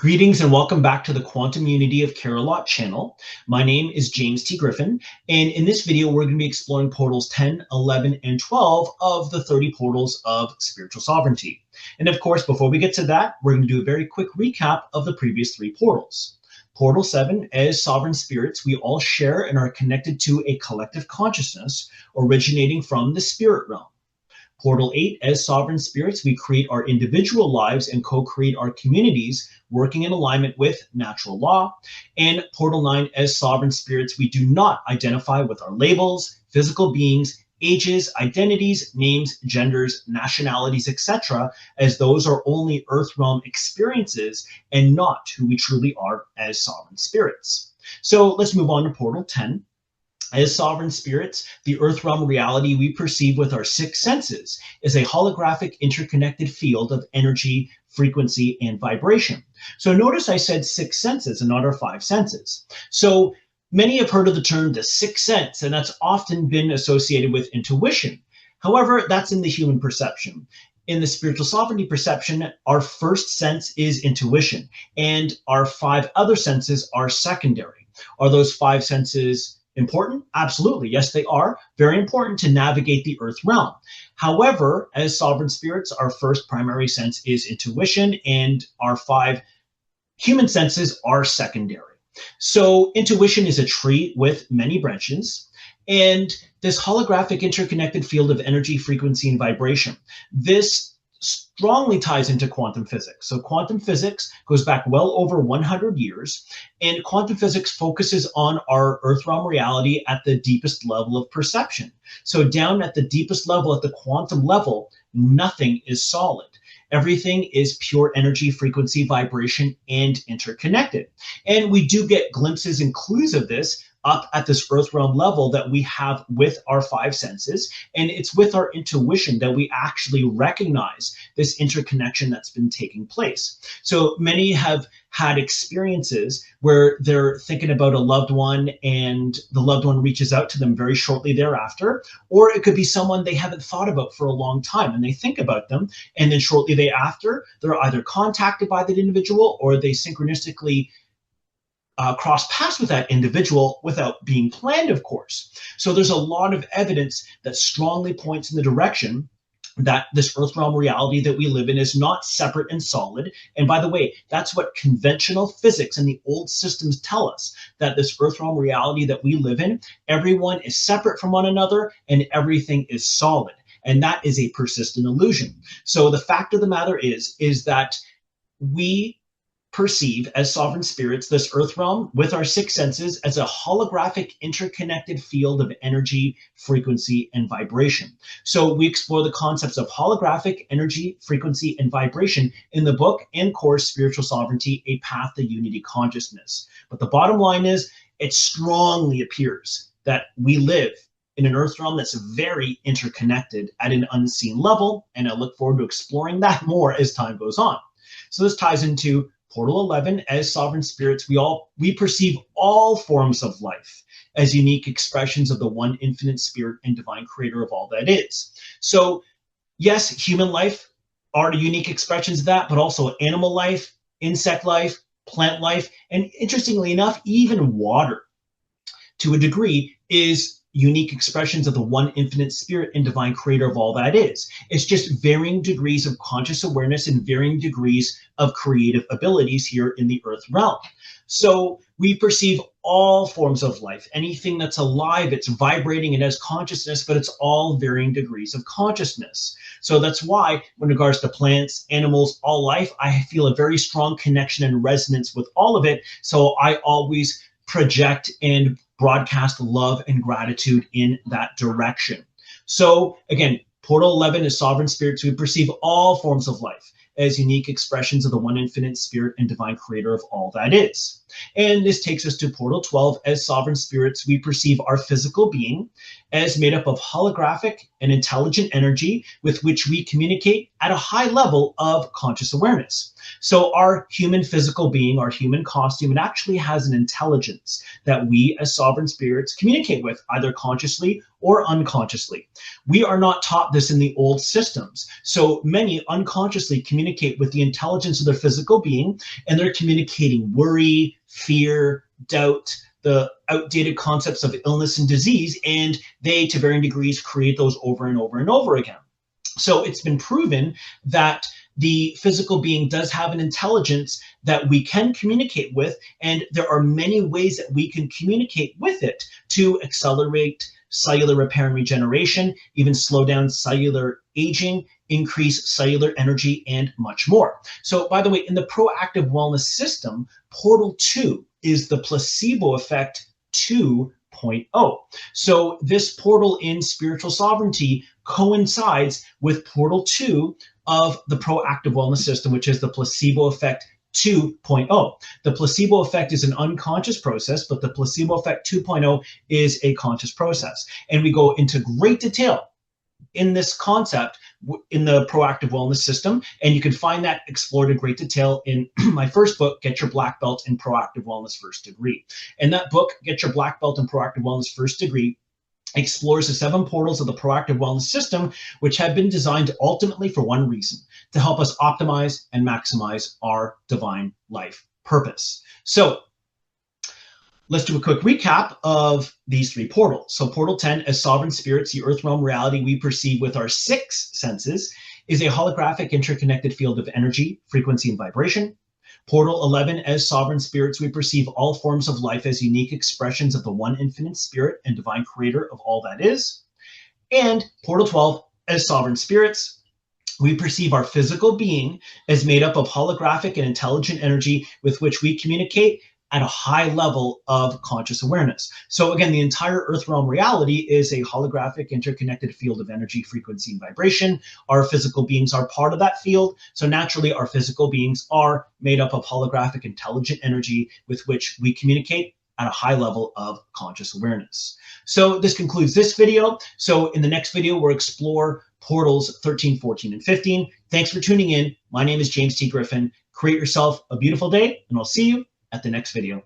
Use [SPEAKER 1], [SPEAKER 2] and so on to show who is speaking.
[SPEAKER 1] Greetings and welcome back to the QuantumUnity of CARALOT channel. My name is James T. Griffin, and in this video we're going to be exploring portals 10, 11, and 12 of the 30 portals of spiritual sovereignty. And of course, before we get to that, we're going to do a very quick recap of the previous three portals. Portal 7, as sovereign spirits, we all share and are connected to a collective consciousness originating from the spirit realm. Portal 8, as sovereign spirits, we create our individual lives and co-create our communities, working in alignment with natural law. And Portal 9, as sovereign spirits, we do not identify with our labels, physical beings, ages, identities, names, genders, nationalities, etc., as those are only earth realm experiences and not who we truly are as sovereign spirits. So let's move on to Portal 10. As sovereign spirits, the earth realm reality we perceive with our six senses is a holographic interconnected field of energy, frequency, and vibration. So notice I said six senses and not our five senses. So many have heard of the term the sixth sense, and that's often been associated with intuition. However, that's in the human perception. In the spiritual sovereignty perception, our first sense is intuition, and our five other senses are secondary. Are those five senses important? Absolutely. Yes, they are. Very important to navigate the earth realm. However, as sovereign spirits, our first primary sense is intuition, and our five human senses are secondary. So intuition is a tree with many branches, and this holographic interconnected field of energy, frequency, and vibration. This strongly ties into quantum physics. So quantum physics goes back well over 100 years, and quantum physics focuses on our earth realm reality at the deepest level of perception. So down at the deepest level, at the quantum level, nothing is solid. Everything is pure energy, frequency, vibration, and interconnected. And we do get glimpses and clues of this up at this earth realm level that we have with our five senses. And it's with our intuition that we actually recognize this interconnection that's been taking place. So many have had experiences where they're thinking about a loved one and the loved one reaches out to them very shortly thereafter, or it could be someone they haven't thought about for a long time and they think about them, and then shortly thereafter, they're either contacted by that individual or they synchronistically cross paths with that individual without being planned, of course. So there's a lot of evidence that strongly points in the direction that this earth realm reality that we live in is not separate and solid. And by the way, that's what conventional physics and the old systems tell us, that this earth realm reality that we live in, everyone is separate from one another and everything is solid. And that is a persistent illusion. So the fact of the matter is that we perceive as sovereign spirits this earth realm with our six senses as a holographic interconnected field of energy, frequency, and vibration. So we explore the concepts of holographic energy, frequency, and vibration in the book and course Spiritual Sovereignty, A Path to Unity Consciousness. But the bottom line is, it strongly appears that we live in an earth realm that's very interconnected at an unseen level, and I look forward to exploring that more as time goes on. So this ties into Portal 11, as sovereign spirits, we perceive all forms of life as unique expressions of the one infinite spirit and divine creator of all that is. So yes, human life are unique expressions of that, but also animal life, insect life, plant life, and interestingly enough, even water to a degree is unique expressions of the one infinite spirit and divine creator of all that is. It's just varying degrees of conscious awareness and varying degrees of creative abilities here in the earth realm. So we perceive all forms of life. Anything that's alive, it's vibrating and has consciousness, but it's all varying degrees of consciousness. So that's why, in regards to plants, animals, all life, I feel a very strong connection and resonance with all of it. So I always project and broadcast love and gratitude in that direction. So again, Portal 11 is sovereign spirits. We perceive all forms of life as unique expressions of the one infinite spirit and divine creator of all that is. And this takes us to Portal 12. As sovereign spirits, we perceive our physical being as made up of holographic and intelligent energy with which we communicate at a high level of conscious awareness. So our human physical being, our human costume, it actually has an intelligence that we as sovereign spirits communicate with, either consciously or unconsciously. We are not taught this in the old systems. So many unconsciously communicate with the intelligence of their physical being, and they're communicating worry, fear, doubt, the outdated concepts of illness and disease, and they, to varying degrees, create those over and over and over again. So it's been proven that the physical being does have an intelligence that we can communicate with, and there are many ways that we can communicate with it to accelerate cellular repair and regeneration, even slow down cellular aging, increase cellular energy, and much more. So, by the way, in the proactive wellness system, Portal 2 is the placebo effect 2.0. So this portal in spiritual sovereignty coincides with Portal 2 of the proactive wellness system, which is the placebo effect 2.0. The placebo effect is an unconscious process, but the placebo effect 2.0 is a conscious process. And we go into great detail in this concept in the proactive wellness system, and you can find that explored in great detail in my first book, Get Your Black Belt in Proactive Wellness First Degree. And that book, Get Your Black Belt in Proactive Wellness First Degree, explores the 7 portals of the proactive wellness system, which have been designed ultimately for one reason: to help us optimize and maximize our divine life purpose. So let's do a quick recap of these 3 portals. So Portal 10, as sovereign spirits, the earth realm reality we perceive with our 6 senses, is a holographic interconnected field of energy, frequency, and vibration. Portal 11, as sovereign spirits, we perceive all forms of life as unique expressions of the one infinite spirit and divine creator of all that is. And Portal 12, as sovereign spirits, we perceive our physical being as made up of holographic and intelligent energy with which we communicate at a high level of conscious awareness. So again, the entire earth realm reality is a holographic interconnected field of energy, frequency, and vibration. Our physical beings are part of that field. So naturally, our physical beings are made up of holographic intelligent energy with which we communicate at a high level of conscious awareness. So this concludes this video. So in the next video, we'll explore portals 13, 14, and 15. Thanks for tuning in. My name is James T. Griffin. Create yourself a beautiful day, and I'll see you at the next video.